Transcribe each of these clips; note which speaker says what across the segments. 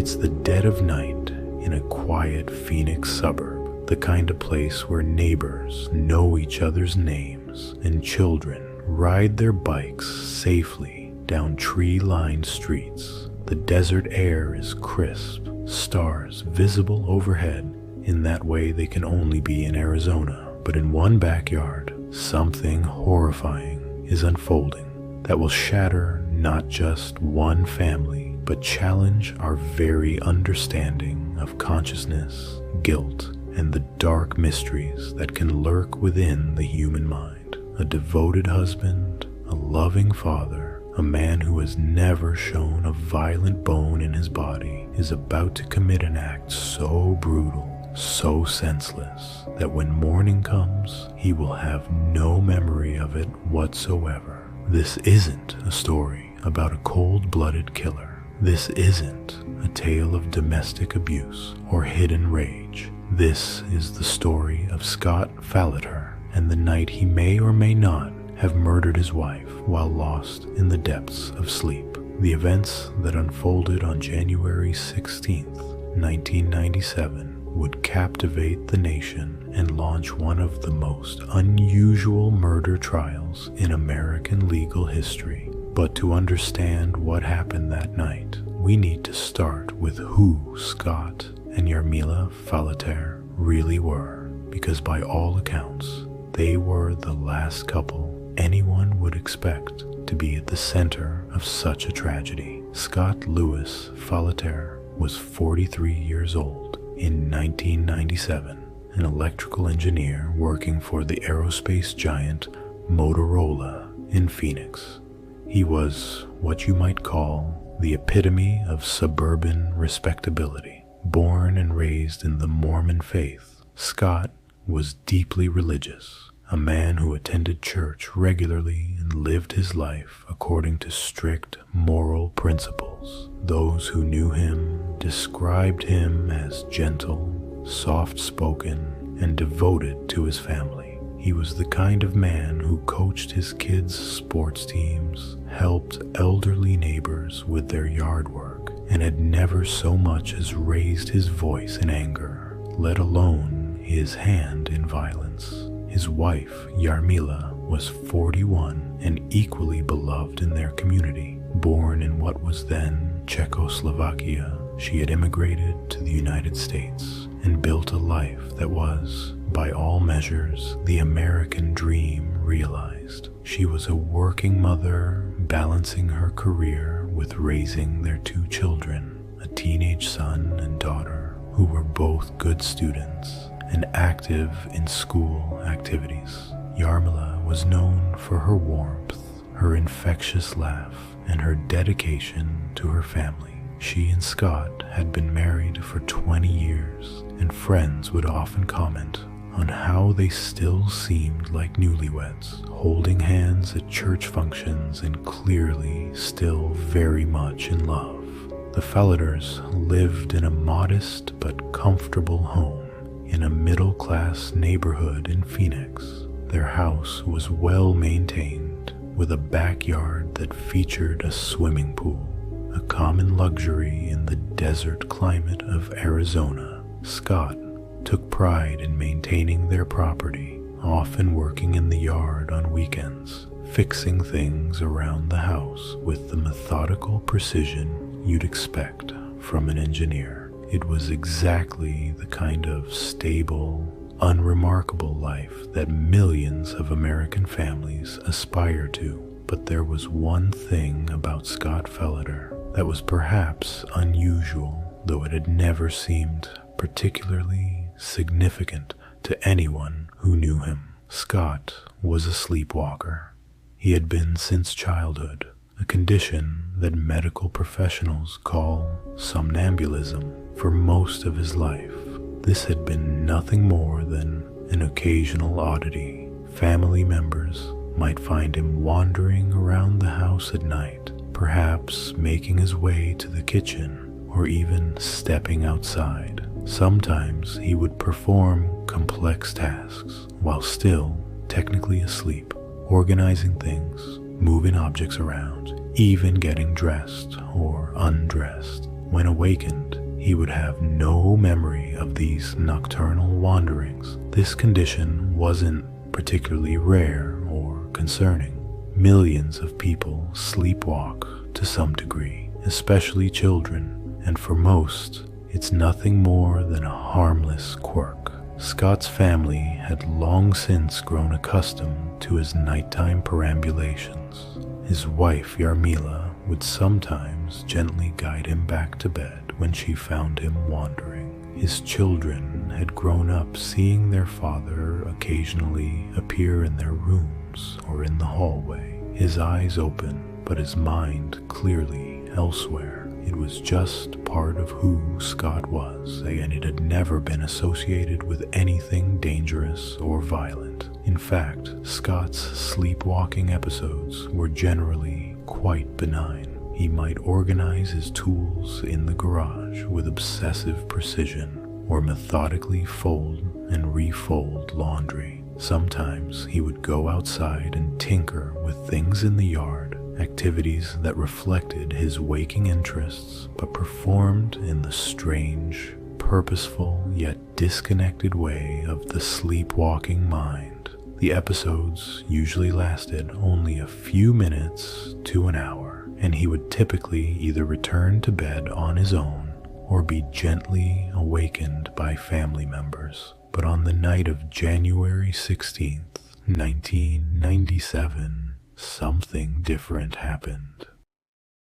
Speaker 1: It's the dead of night in a quiet Phoenix suburb, the kind of place where neighbors know each other's names and children ride their bikes safely down tree-lined streets. The desert air is crisp, stars visible overhead in that way they can only be in Arizona. But in one backyard, something horrifying is unfolding that will shatter not just one family, but challenge our very understanding of consciousness, guilt, and the dark mysteries that can lurk within the human mind. A devoted husband, a loving father, a man who has never shown a violent bone in his body, is about to commit an act so brutal, so senseless, that when morning comes, he will have no memory of it whatsoever. This isn't a story about a cold-blooded killer. This isn't a tale of domestic abuse or hidden rage. This is the story of Scott Falater and the night he may or may not have murdered his wife while lost in the depths of sleep. The events that unfolded on January 16th, 1997 would captivate the nation and launch one of the most unusual murder trials in American legal history. But to understand what happened that night, we need to start with who Scott and Yarmila Falater really were, because by all accounts, they were the last couple anyone would expect to be at the center of such a tragedy. Scott Louis Falater was 43 years old in 1997, an electrical engineer working for the aerospace giant Motorola in Phoenix. He was what you might call the epitome of suburban respectability. Born and raised in the Mormon faith, Scott was deeply religious, a man who attended church regularly and lived his life according to strict moral principles. Those who knew him described him as gentle, soft-spoken, and devoted to his family. He was the kind of man who coached his kids' sports teams, helped elderly neighbors with their yard work, and had never so much as raised his voice in anger, let alone his hand in violence. His wife, Yarmila, was 41 and equally beloved in their community. Born in what was then Czechoslovakia, she had immigrated to the United States and built a life that was, by all measures, the American dream realized. She was a working mother, balancing her career with raising their two children, a teenage son and daughter, who were both good students and active in school activities. Yarmila was known for her warmth, her infectious laugh, and her dedication to her family. She and Scott had been married for 20 years, and friends would often comment on how they still seemed like newlyweds, holding hands at church functions and clearly still very much in love. The Falaters lived in a modest but comfortable home in a middle-class neighborhood in Phoenix. Their house was well maintained, with a backyard that featured a swimming pool, a common luxury in the desert climate of Arizona. Scott took pride in maintaining their property, often working in the yard on weekends, fixing things around the house with the methodical precision you'd expect from an engineer. It was exactly the kind of stable, unremarkable life that millions of American families aspire to. But there was one thing about Scott Falater that was perhaps unusual, though it had never seemed particularly significant to anyone who knew him. Scott was a sleepwalker. He had been since childhood, a condition that medical professionals call somnambulism. For most of his life, this had been nothing more than an occasional oddity. Family members might find him wandering around the house at night, perhaps making his way to the kitchen or even stepping outside. Sometimes he would perform complex tasks while still technically asleep, organizing things, moving objects around, even getting dressed or undressed. When awakened, he would have no memory of these nocturnal wanderings. This condition wasn't particularly rare or concerning. Millions of people sleepwalk to some degree, especially children, and for most, it's nothing more than a harmless quirk. Scott's family had long since grown accustomed to his nighttime perambulations. His wife, Yarmila, would sometimes gently guide him back to bed when she found him wandering. His children had grown up seeing their father occasionally appear in their rooms or in the hallway, his eyes open, but his mind clearly elsewhere. It was just part of who Scott was, and it had never been associated with anything dangerous or violent. In fact, Scott's sleepwalking episodes were generally quite benign. He might organize his tools in the garage with obsessive precision, or methodically fold and refold laundry. Sometimes he would go outside and tinker with things in the yard, activities that reflected his waking interests but performed in the strange, purposeful yet disconnected way of the sleepwalking mind. The episodes usually lasted only a few minutes to an hour, and he would typically either return to bed on his own or be gently awakened by family members. But on the night of January 16th, 1997, something different happened.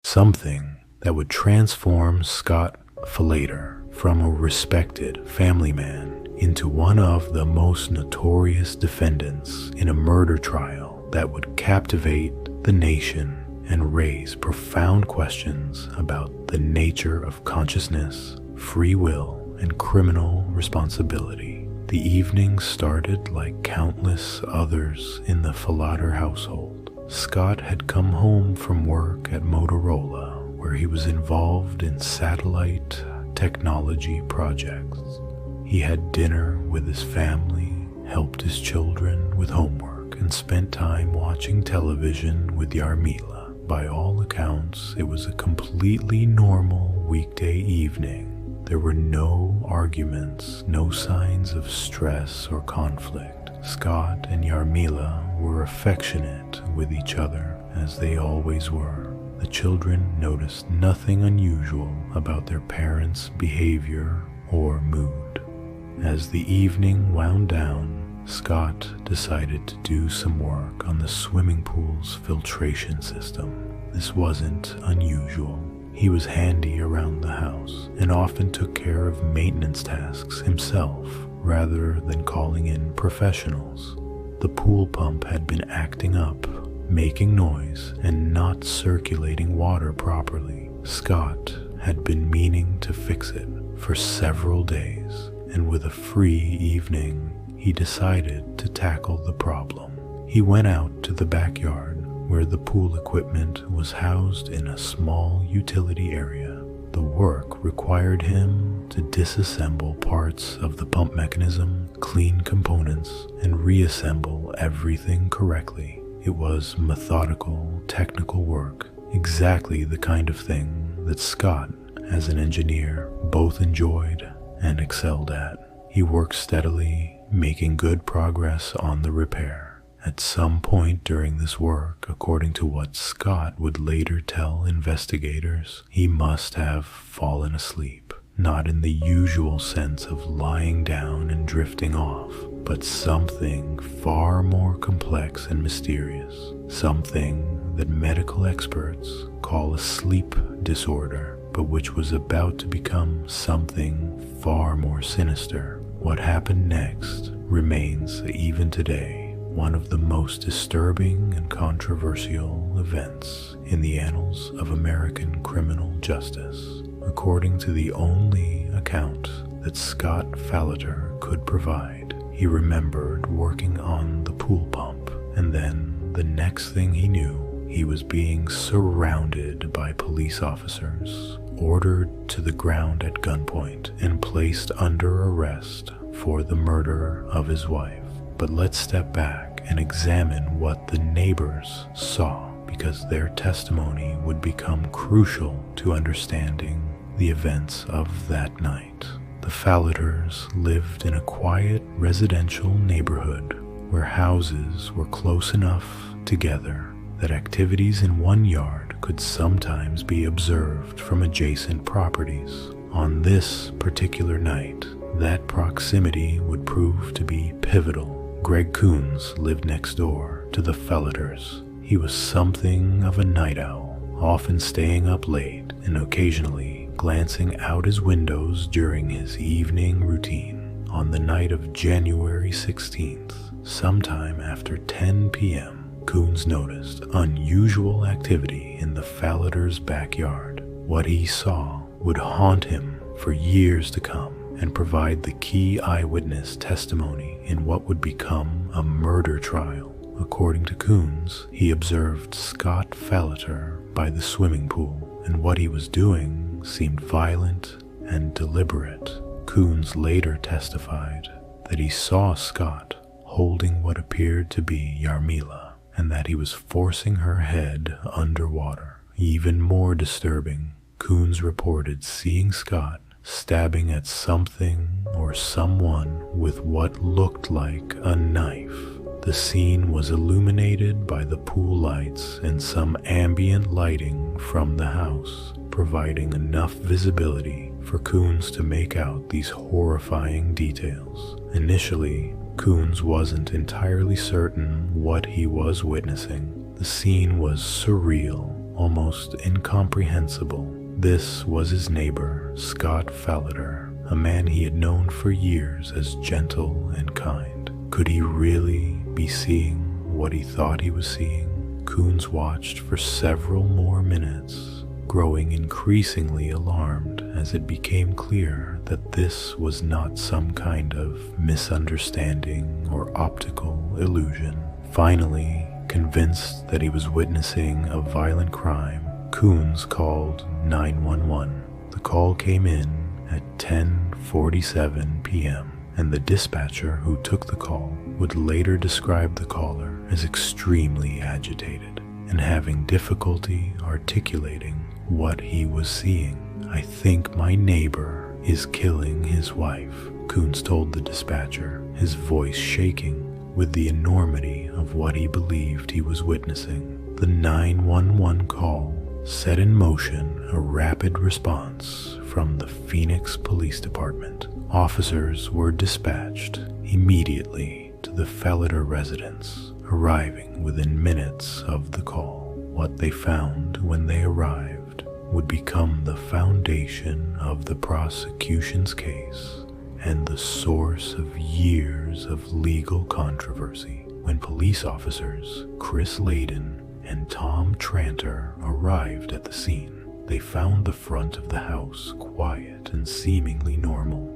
Speaker 1: Something that would transform Scott Falater from a respected family man into one of the most notorious defendants in a murder trial that would captivate the nation and raise profound questions about the nature of consciousness, free will, and criminal responsibility. The evening started like countless others in the Falater household. Scott had come home from work at Motorola, where he was involved in satellite technology projects. He had dinner with his family, helped his children with homework, and spent time watching television with Yarmila. By all accounts, it was a completely normal weekday evening. There were no arguments, no signs of stress or conflict. Scott and Yarmila were affectionate with each other, as they always were. The children noticed nothing unusual about their parents' behavior or mood. As the evening wound down, Scott decided to do some work on the swimming pool's filtration system. This wasn't unusual. He was handy around the house and often took care of maintenance tasks himself rather than calling in professionals. The pool pump had been acting up, making noise and not circulating water properly. Scott had been meaning to fix it for several days, and with a free evening, he decided to tackle the problem. He went out to the backyard where the pool equipment was housed in a small utility area. The work required him to disassemble parts of the pump mechanism, clean components, and reassemble everything correctly. It was methodical, technical work, exactly the kind of thing that Scott, as an engineer, both enjoyed and excelled at. He worked steadily, making good progress on the repair. At some point during this work, according to what Scott would later tell investigators, he must have fallen asleep. Not in the usual sense of lying down and drifting off, but something far more complex and mysterious. Something that medical experts call a sleep disorder, but which was about to become something far more sinister. What happened next remains, even today, one of the most disturbing and controversial events in the annals of American criminal justice. According to the only account that Scott Falater could provide, he remembered working on the pool pump, and then the next thing he knew, he was being surrounded by police officers, ordered to the ground at gunpoint, and placed under arrest for the murder of his wife. But let's step back and examine what the neighbors saw, because their testimony would become crucial to understanding the events of that night. The Falaters lived in a quiet residential neighborhood where houses were close enough together that activities in one yard could sometimes be observed from adjacent properties. On this particular night, that proximity would prove to be pivotal. Greg Coons lived next door to the Falaters. He was something of a night owl, often staying up late and occasionally glancing out his windows during his evening routine. On the night of January 16th, sometime after 10 p.m., Coons noticed unusual activity in the Falaters' backyard. What he saw would haunt him for years to come and provide the key eyewitness testimony in what would become a murder trial. According to Coons, he observed Scott Falater by the swimming pool, and what he was doing seemed violent and deliberate. Coons later testified that he saw Scott holding what appeared to be Yarmila, and that he was forcing her head underwater. Even more disturbing, Coons reported seeing Scott stabbing at something or someone with what looked like a knife. The scene was illuminated by the pool lights and some ambient lighting from the house, providing enough visibility for Coons to make out these horrifying details. Initially, Coons wasn't entirely certain what he was witnessing. The scene was surreal, almost incomprehensible. This was his neighbor, Scott Falater, a man he had known for years as gentle and kind. Could he really be seeing what he thought he was seeing? Coons watched for several more minutes, growing increasingly alarmed as it became clear that this was not some kind of misunderstanding or optical illusion. Finally, convinced that he was witnessing a violent crime, Coons called 911. The call came in at 10:47 p.m., and the dispatcher who took the call would later describe the caller as extremely agitated and having difficulty articulating what he was seeing. "I think my neighbor is killing his wife," Coons told the dispatcher, his voice shaking with the enormity of what he believed he was witnessing. The 911 call set in motion a rapid response from the Phoenix Police Department. Officers were dispatched immediately to the Falater residence, arriving within minutes of the call. What they found when they arrived would become the foundation of the prosecution's case and the source of years of legal controversy. When police officers Chris Layden and Tom Tranter arrived at the scene, they found the front of the house quiet and seemingly normal.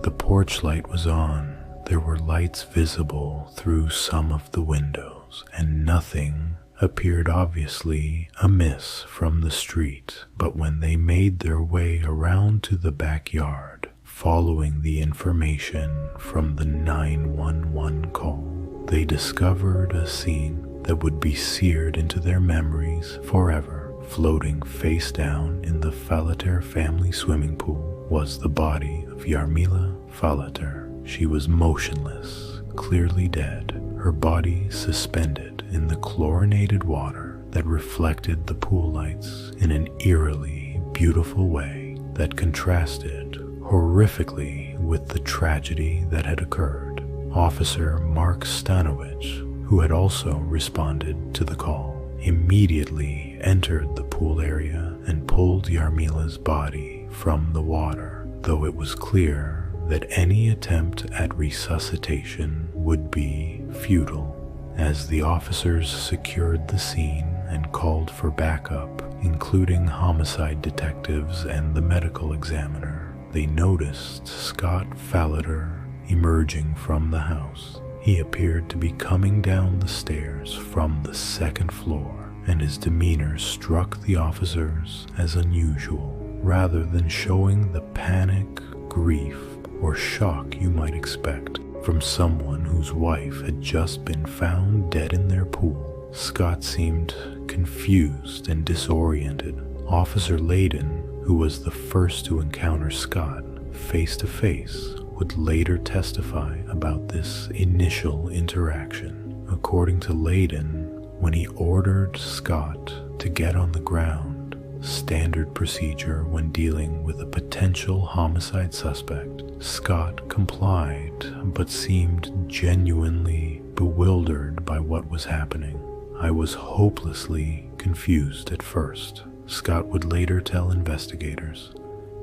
Speaker 1: The porch light was on. There were lights visible through some of the windows, and nothing appeared obviously amiss from the street. But when they made their way around to the backyard, following the information from the 911 call, they discovered a scene that would be seared into their memories forever. Floating face down in the Falater family swimming pool was the body of Yarmila Falater. She was motionless, clearly dead, her body suspended in the chlorinated water that reflected the pool lights in an eerily beautiful way that contrasted horrifically with the tragedy that had occurred. Officer Mark Stanowich, who had also responded to the call, immediately entered the pool area and pulled Yarmila's body from the water, though it was clear that any attempt at resuscitation would be futile. As the officers secured the scene and called for backup, including homicide detectives and the medical examiner, they noticed Scott Falater emerging from the house. He appeared to be coming down the stairs from the second floor, and his demeanor struck the officers as unusual. Rather than showing the panic, grief, or shock you might expect from someone whose wife had just been found dead in their pool, Scott seemed confused and disoriented. Officer Layden, who was the first to encounter Scott face to face, would later testify about this initial interaction. According to Layden, when he ordered Scott to get on the ground, standard procedure when dealing with a potential homicide suspect, Scott complied but seemed genuinely bewildered by what was happening. "I was hopelessly confused at first," Scott would later tell investigators.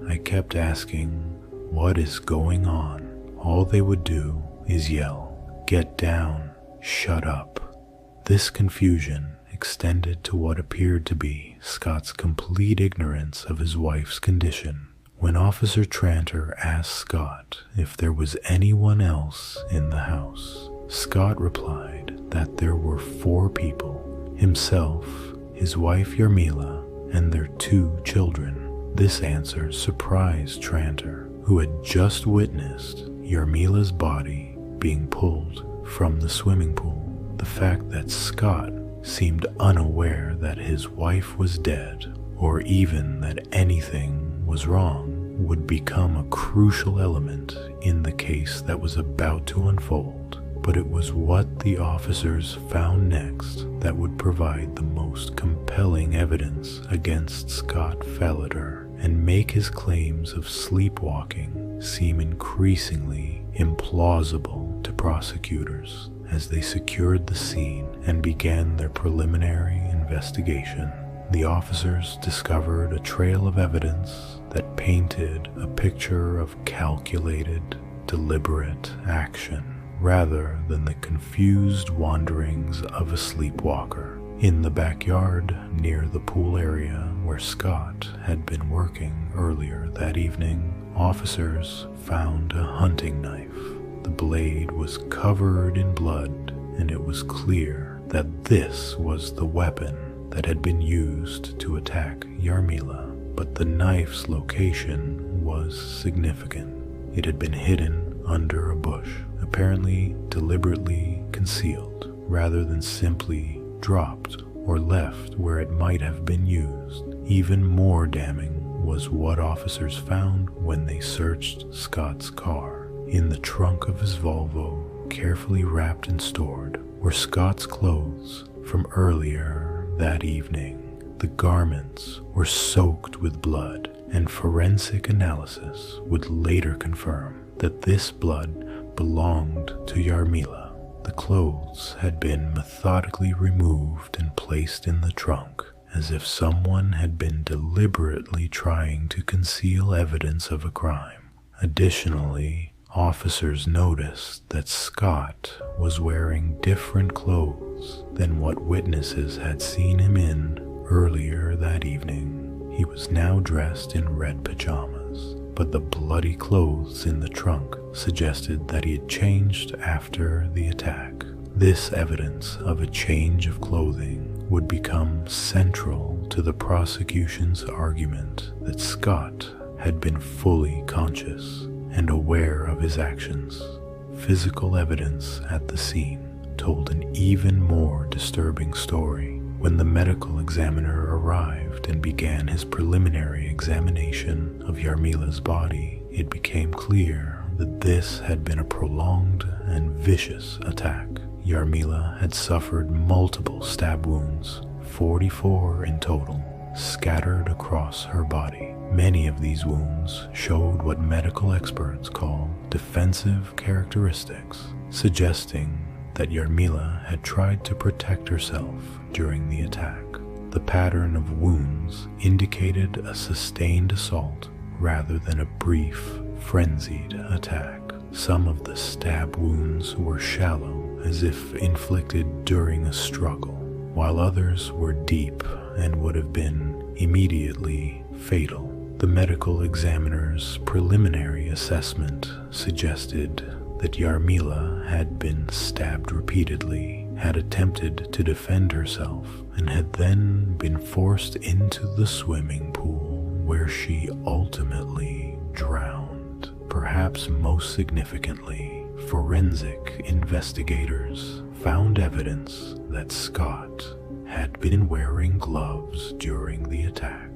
Speaker 1: "I kept asking, 'What is going on?' All they would do is yell, 'Get down, shut up.'" This confusion extended to what appeared to be Scott's complete ignorance of his wife's condition. When Officer Tranter asked Scott if there was anyone else in the house, Scott replied that there were 4 people: himself, his wife Yarmila, and their 2 children. This answer surprised Tranter, who had just witnessed Yarmila's body being pulled from the swimming pool. The fact that Scott seemed unaware that his wife was dead, or even that anything was wrong, would become a crucial element in the case that was about to unfold. But it was what the officers found next that would provide the most compelling evidence against Scott Falater and make his claims of sleepwalking seem increasingly implausible to prosecutors as they secured the scene and began their preliminary investigation. The officers discovered a trail of evidence that painted a picture of calculated, deliberate action, rather than the confused wanderings of a sleepwalker. In the backyard near the pool area where Scott had been working earlier that evening, officers found a hunting knife. The blade was covered in blood, and it was clear that this was the weapon that had been used to attack Yarmila. But the knife's location was significant. It had been hidden under a bush, apparently deliberately concealed, rather than simply dropped or left where it might have been used. Even more damning was what officers found when they searched Scott's car. In the trunk of his Volvo, carefully wrapped and stored, were Scott's clothes from earlier that evening. The garments were soaked with blood, and forensic analysis would later confirm that this blood belonged to Yarmila. The clothes had been methodically removed and placed in the trunk, as if someone had been deliberately trying to conceal evidence of a crime. Additionally, officers noticed that Scott was wearing different clothes than what witnesses had seen him in earlier that evening. He was now dressed in red pajamas, but the bloody clothes in the trunk suggested that he had changed after the attack. This evidence of a change of clothing would become central to the prosecution's argument that Scott had been fully conscious and aware of his actions. Physical evidence at the scene told an even more disturbing story. When the medical examiner arrived and began his preliminary examination of Yarmila's body, it became clear that this had been a prolonged and vicious attack. Yarmila had suffered multiple stab wounds, 44 in total, scattered across her body. Many of these wounds showed what medical experts call defensive characteristics, suggesting that Yarmila had tried to protect herself during the attack. The pattern of wounds indicated a sustained assault rather than a brief, frenzied attack. Some of the stab wounds were shallow, as if inflicted during a struggle, while others were deep and would have been immediately fatal. The medical examiner's preliminary assessment suggested that Yarmila had been stabbed repeatedly, had attempted to defend herself, and had then been forced into the swimming pool where she ultimately drowned. Perhaps most significantly, forensic investigators found evidence that Scott had been wearing gloves during the attack.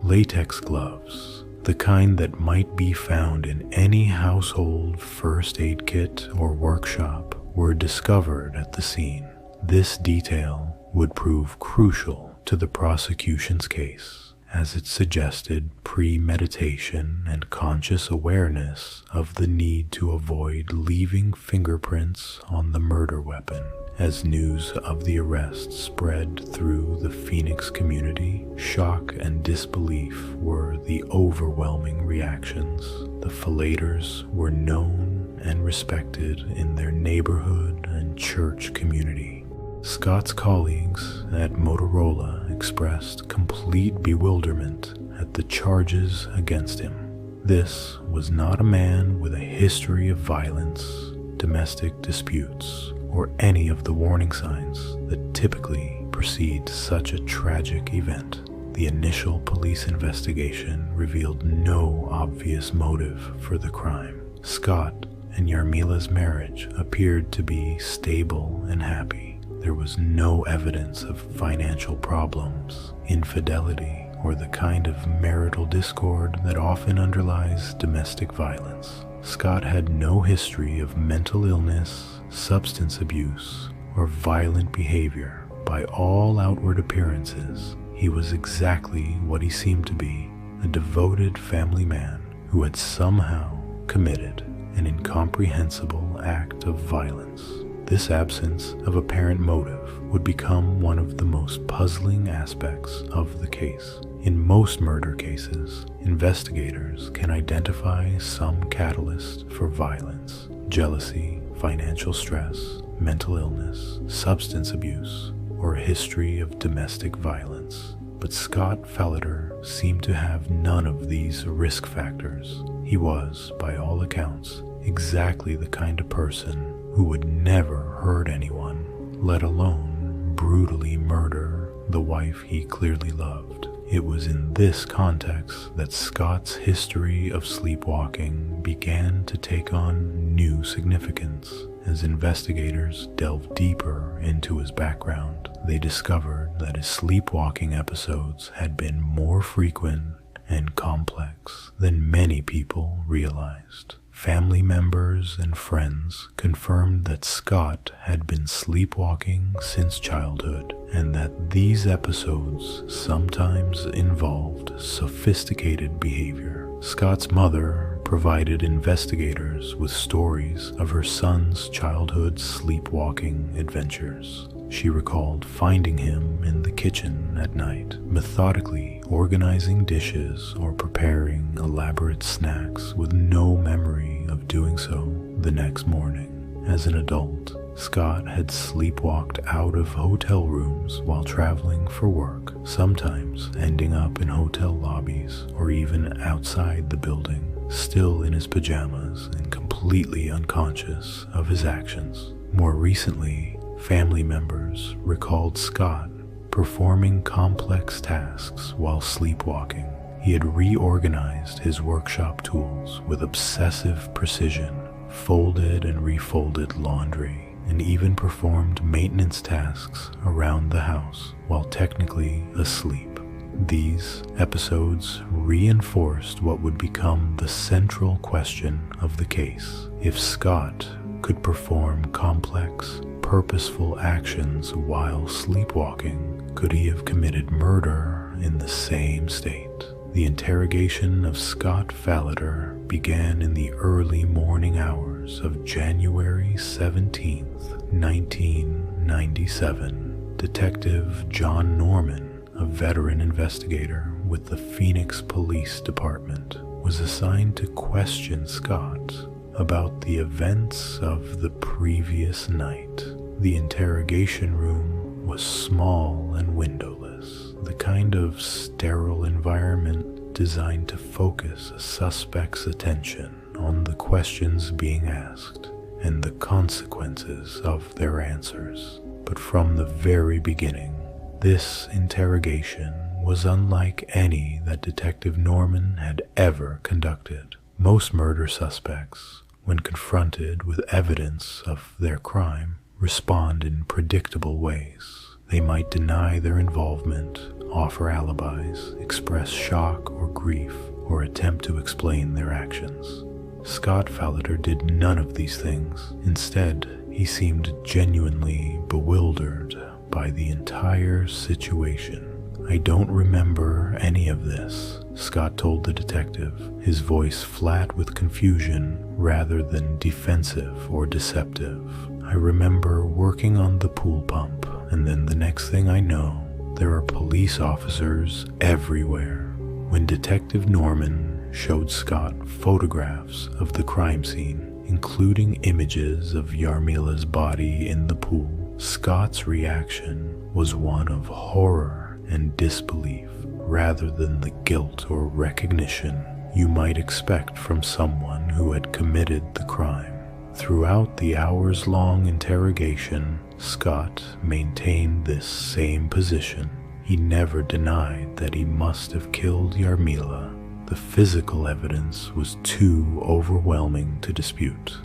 Speaker 1: Latex gloves, the kind that might be found in any household first aid kit or workshop, were discovered at the scene. This detail would prove crucial to the prosecution's case, as it suggested premeditation and conscious awareness of the need to avoid leaving fingerprints on the murder weapon. As news of the arrest spread through the Phoenix community, shock and disbelief were the overwhelming reactions. The Falaters were known and respected in their neighborhood and church community. Scott's colleagues at Motorola expressed complete bewilderment at the charges against him. This was not a man with a history of violence, domestic disputes, or any of the warning signs that typically precede such a tragic event. The initial police investigation revealed no obvious motive for the crime. Scott and Yarmila's marriage appeared to be stable and happy. There was no evidence of financial problems, infidelity, or the kind of marital discord that often underlies domestic violence. Scott had no history of mental illness, substance abuse, or violent behavior. By all outward appearances, he was exactly what he seemed to be, a devoted family man who had somehow committed an incomprehensible act of violence. This absence of apparent motive would become one of the most puzzling aspects of the case. In most murder cases, investigators can identify some catalyst for violence: jealousy, financial stress, mental illness, substance abuse, or a history of domestic violence. But Scott Falater seemed to have none of these risk factors. He was, by all accounts, exactly the kind of person who would never hurt anyone, let alone brutally murder the wife he clearly loved. It was in this context that Scott's history of sleepwalking began to take on new significance. As investigators delved deeper into his background, they discovered that his sleepwalking episodes had been more frequent and complex than many people realized. Family members and friends confirmed that Scott had been sleepwalking since childhood, and that these episodes sometimes involved sophisticated behavior. Scott's mother provided investigators with stories of her son's childhood sleepwalking adventures. She recalled finding him in the kitchen at night, methodically organizing dishes or preparing elaborate snacks with no memory of doing so the next morning. As an adult, Scott had sleepwalked out of hotel rooms while traveling for work, sometimes ending up in hotel lobbies or even outside the building, still in his pajamas and completely unconscious of his actions. More recently, family members recalled Scott performing complex tasks while sleepwalking. He had reorganized his workshop tools with obsessive precision, folded and refolded laundry, and even performed maintenance tasks around the house while technically asleep. These episodes reinforced what would become the central question of the case. If Scott could perform complex, purposeful actions while sleepwalking, could he have committed murder in the same state? The interrogation of Scott Falater began in the early morning hours of January 17th, 1997. Detective John Norman, a veteran investigator with the Phoenix Police Department, was assigned to question Scott about the events of the previous night. The interrogation room was small and windowless, the kind of sterile environment designed to focus a suspect's attention on the questions being asked and the consequences of their answers. But from the very beginning, this interrogation was unlike any that Detective Norman had ever conducted. Most murder suspects, when confronted with evidence of their crime, respond in predictable ways. They might deny their involvement, offer alibis, express shock or grief, or attempt to explain their actions. Scott Falater did none of these things. Instead, he seemed genuinely bewildered by the entire situation. "I don't remember any of this," Scott told the detective, his voice flat with confusion rather than defensive or deceptive. "I remember working on the pool pump, and then the next thing I know, there are police officers everywhere." When Detective Norman showed Scott photographs of the crime scene, including images of Yarmila's body in the pool, Scott's reaction was one of horror and disbelief rather than the guilt or recognition you might expect from someone who had committed the crime. Throughout the hours-long interrogation, Scott maintained this same position. He never denied that he must have killed Yarmila. The physical evidence was too overwhelming to dispute,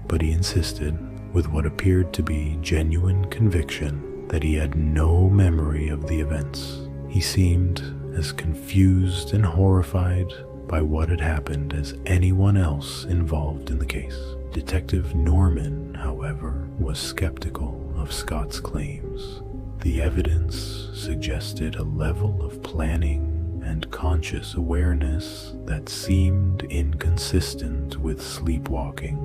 Speaker 1: but he insisted, with what appeared to be genuine conviction, that he had no memory of the events. He seemed as confused and horrified by what had happened as anyone else involved in the case. Detective Norman, however, was skeptical of Scott's claims. The evidence suggested a level of planning and conscious awareness that seemed inconsistent with sleepwalking.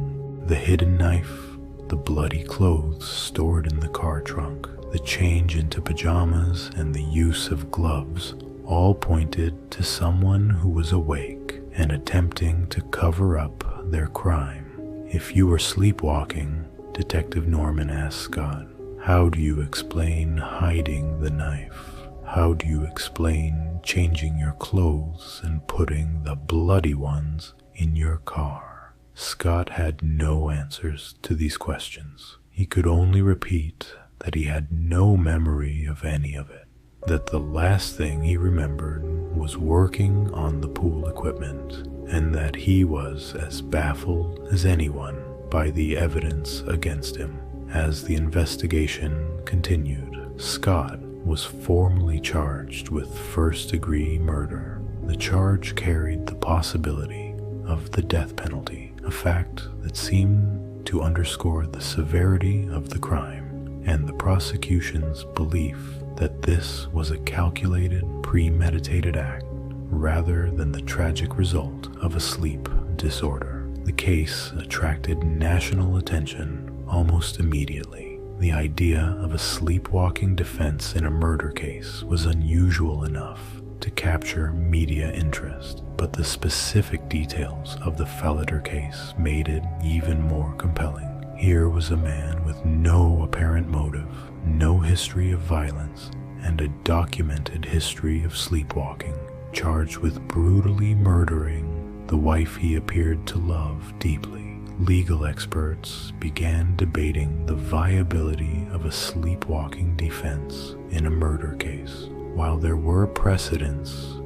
Speaker 1: The hidden knife, the bloody clothes stored in the car trunk, the change into pajamas, and the use of gloves all pointed to someone who was awake and attempting to cover up their crime. "If you were sleepwalking," Detective Norman asked Scott, "how do you explain hiding the knife? How do you explain changing your clothes and putting the bloody ones in your car?" Scott had no answers to these questions. He could only repeat that he had no memory of any of it, that the last thing he remembered was working on the pool equipment, and that he was as baffled as anyone by the evidence against him. As the investigation continued, Scott was formally charged with first-degree murder. The charge carried the possibility of the death penalty, a fact that seemed to underscore the severity of the crime and the prosecution's belief that this was a calculated, premeditated act rather than the tragic result of a sleep disorder. The case attracted national attention almost immediately. The idea of a sleepwalking defense in a murder case was unusual enough to capture media interest, but the specific details of the Falater case made it even more compelling. Here was a man with no apparent motive, no history of violence, and a documented history of sleepwalking, charged with brutally murdering the wife he appeared to love deeply. Legal experts began debating the viability of a sleepwalking defense in a murder case. While there were precedents,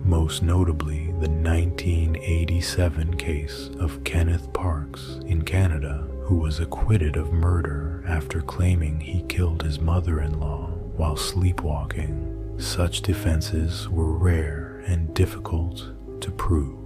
Speaker 1: most notably the 1987 case of Kenneth Parks in Canada, who was acquitted of murder after claiming he killed his mother-in-law while sleepwalking, such defenses were rare and difficult to prove.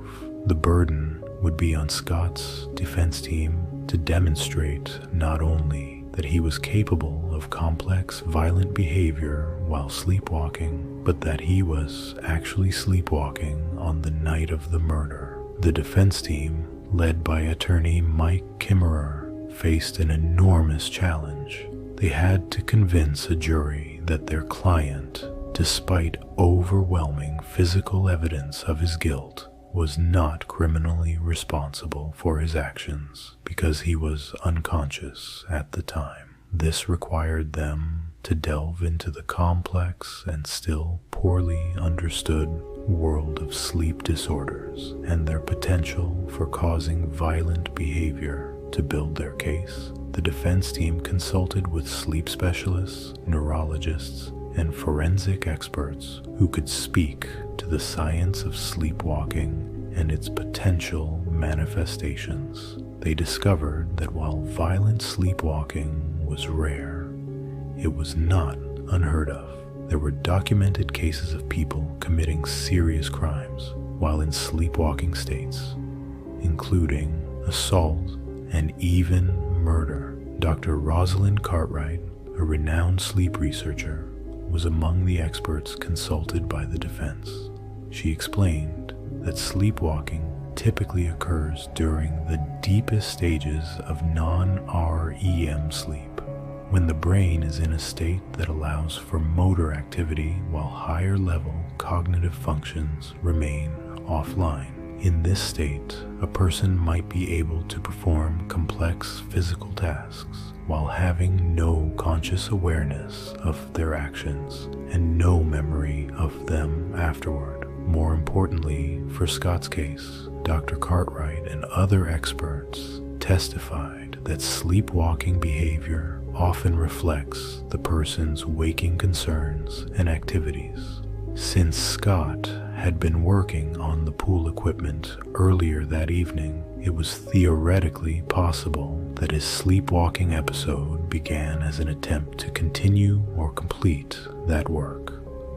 Speaker 1: The burden would be on Scott's defense team to demonstrate not only that he was capable of complex, violent behavior while sleepwalking, but that he was actually sleepwalking on the night of the murder. The defense team, led by attorney Mike Kimmerer, faced an enormous challenge. They had to convince a jury that their client, despite overwhelming physical evidence of his guilt, was not criminally responsible for his actions because he was unconscious at the time. This required them to delve into the complex and still poorly understood world of sleep disorders and their potential for causing violent behavior. To build their case, the defense team consulted with sleep specialists, neurologists, and forensic experts who could speak to the science of sleepwalking and its potential manifestations. They discovered that while violent sleepwalking was rare, it was not unheard of. there were documented cases of people committing serious crimes while in sleepwalking states, including assault and even murder. Dr. Rosalind Cartwright, a renowned sleep researcher, was among the experts consulted by the defense. She explained that sleepwalking typically occurs during the deepest stages of non-REM sleep, when the brain is in a state that allows for motor activity while higher-level cognitive functions remain offline. In this state, a person might be able to perform complex physical tasks while having no conscious awareness of their actions and no memory of them afterward. More importantly, for Scott's case, Dr. Cartwright and other experts testified that sleepwalking behavior often reflects the person's waking concerns and activities. Since Scott had been working on the pool equipment earlier that evening, it was theoretically possible that his sleepwalking episode began as an attempt to continue or complete that work.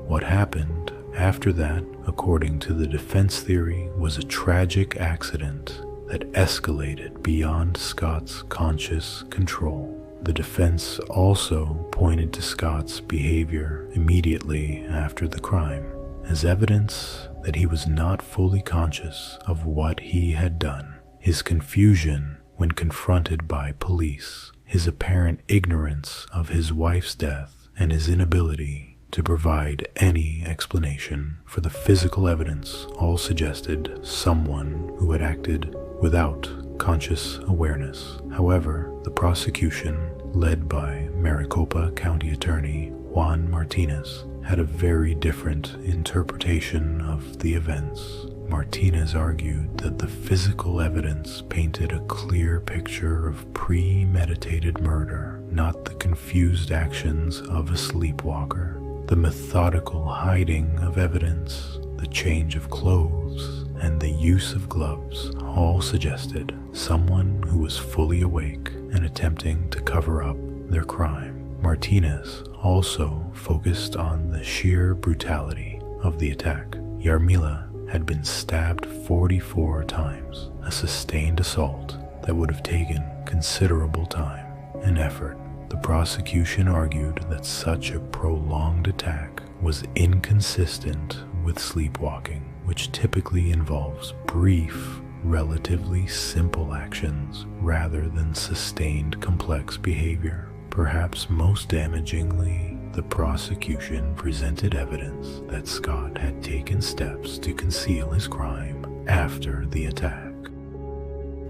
Speaker 1: What happened after that, according to the defense theory, was a tragic accident that escalated beyond Scott's conscious control. The defense also pointed to Scott's behavior immediately after the crime as evidence that he was not fully conscious of what he had done. His confusion when confronted by police, his apparent ignorance of his wife's death, and his inability to provide any explanation for the physical evidence all suggested someone who had acted without conscious awareness. However, the prosecution, led by Maricopa County Attorney Juan Martinez, had a very different interpretation of the events. Martinez argued that the physical evidence painted a clear picture of premeditated murder, not the confused actions of a sleepwalker. The methodical hiding of evidence, the change of clothes, and the use of gloves all suggested someone who was fully awake and attempting to cover up their crime. Martinez also focused on the sheer brutality of the attack. Yarmila had been stabbed 44 times, a sustained assault that would have taken considerable time and effort. The prosecution argued that such a prolonged attack was inconsistent with sleepwalking, which typically involves brief, relatively simple actions rather than sustained complex behavior. Perhaps most damagingly, the prosecution presented evidence that Scott had taken steps to conceal his crime after the attack.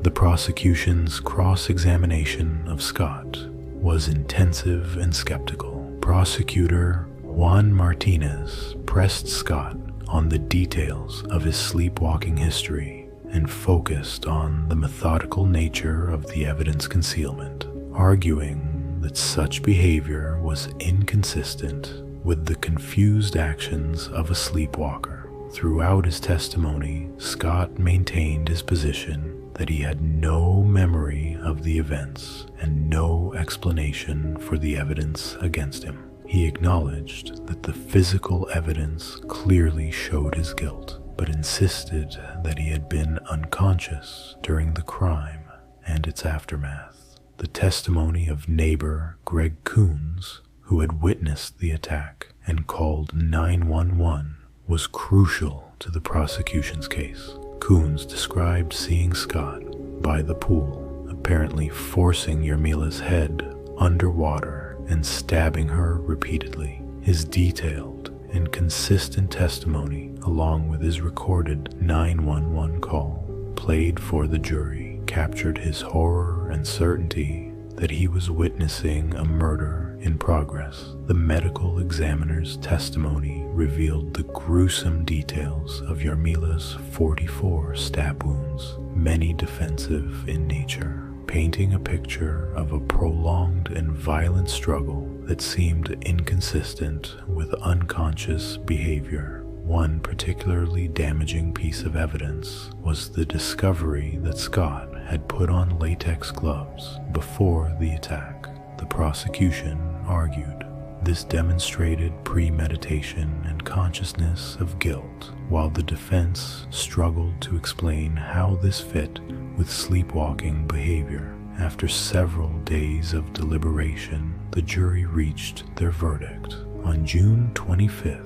Speaker 1: The prosecution's cross-examination of Scott was intensive and skeptical. Prosecutor Juan Martinez pressed Scott on the details of his sleepwalking history and focused on the methodical nature of the evidence concealment, arguing that such behavior was inconsistent with the confused actions of a sleepwalker. Throughout his testimony, Scott maintained his position that he had no memory of the events and no explanation for the evidence against him. He acknowledged that the physical evidence clearly showed his guilt, but insisted that he had been unconscious during the crime and its aftermath. The testimony of neighbor Greg Coons, who had witnessed the attack and called 911, was crucial to the prosecution's case. Coons described seeing Scott by the pool, apparently forcing Yarmila's head underwater and stabbing her repeatedly. His detailed and consistent testimony, along with his recorded 911 call, played for the jury, captured his horror and certainty that he was witnessing a murder in progress. The medical examiner's testimony revealed the gruesome details of Yarmila's 44 stab wounds, many defensive in nature, painting a picture of a prolonged and violent struggle that seemed inconsistent with unconscious behavior. One particularly damaging piece of evidence was the discovery that Scott had put on latex gloves before the attack. The prosecution argued This demonstrated premeditation and consciousness of guilt, while the defense struggled to explain how this fit with sleepwalking behavior. After several days of deliberation, the jury reached their verdict. On June 25,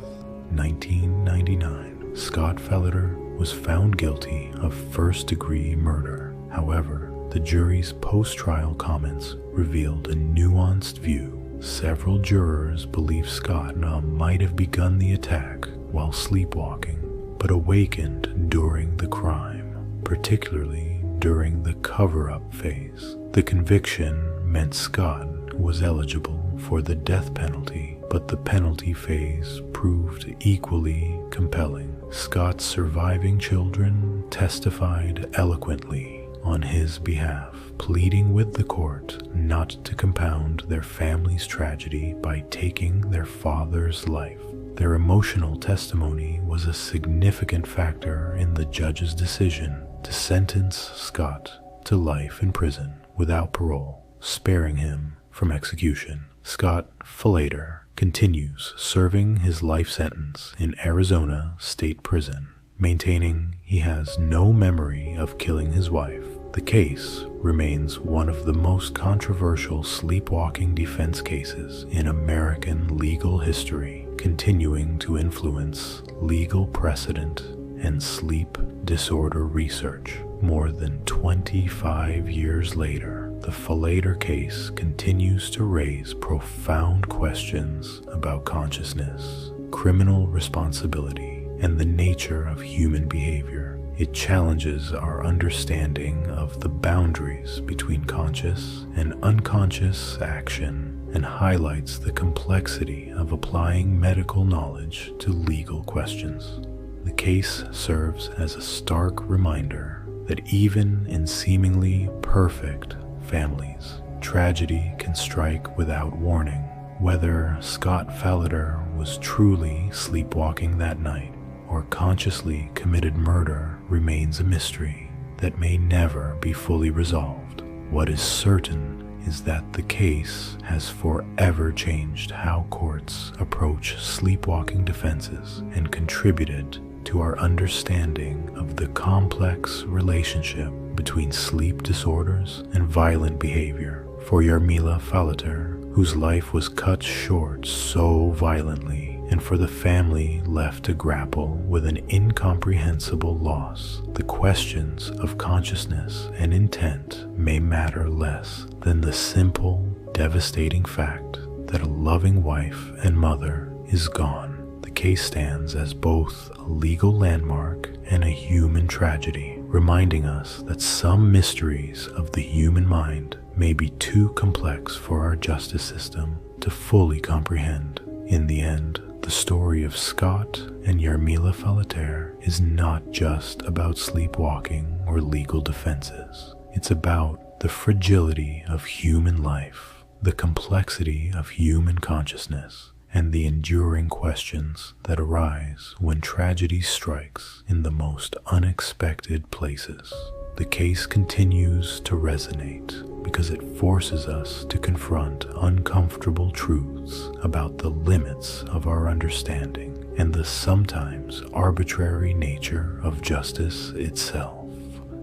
Speaker 1: 1999, Scott Falater was found guilty of first-degree murder. However, the jury's post-trial comments revealed a nuanced view. Several jurors believe Scott might have begun the attack while sleepwalking, but awakened during the crime, particularly during the cover-up phase. The conviction meant Scott was eligible for the death penalty, but the penalty phase proved equally compelling. Scott's surviving children testified eloquently on his behalf, pleading with the court not to compound their family's tragedy by taking their father's life. Their emotional testimony was a significant factor in the judge's decision to sentence Scott to life in prison without parole, sparing him from execution. Scott Falater continues serving his life sentence in Arizona State Prison, maintaining he has no memory of killing his wife. The case remains one of the most controversial sleepwalking defense cases in American legal history, continuing to influence legal precedent and sleep disorder research. More than 25 years later, the Falater case continues to raise profound questions about consciousness, criminal responsibility, and the nature of human behavior. It challenges our understanding of the boundaries between conscious and unconscious action and highlights the complexity of applying medical knowledge to legal questions. The case serves as a stark reminder that even in seemingly perfect families, tragedy can strike without warning. Whether Scott Falater was truly sleepwalking that night or consciously committed murder remains a mystery that may never be fully resolved. What is certain is that the case has forever changed how courts approach sleepwalking defenses and contributed to our understanding of the complex relationship between sleep disorders and violent behavior. For Yarmila Falater, whose life was cut short so violently, and for the family left to grapple with an incomprehensible loss, the questions of consciousness and intent may matter less than the simple, devastating fact that a loving wife and mother is gone. The case stands as both a legal landmark and a human tragedy, reminding us that some mysteries of the human mind may be too complex for our justice system to fully comprehend. In the end, the story of Scott and Yarmila Falater is not just about sleepwalking or legal defenses. It's about the fragility of human life, the complexity of human consciousness, and the enduring questions that arise when tragedy strikes in the most unexpected places. The case continues to resonate because it forces us to confront uncomfortable truths about the limits of our understanding and the sometimes arbitrary nature of justice itself.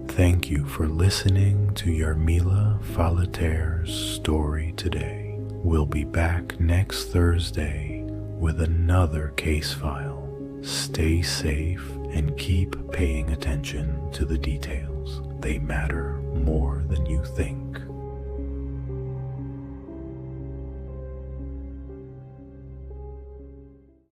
Speaker 1: Thank you for listening to Yarmila Falater's story today. We'll be back next Thursday with another case file. Stay safe and keep paying attention to the details. They matter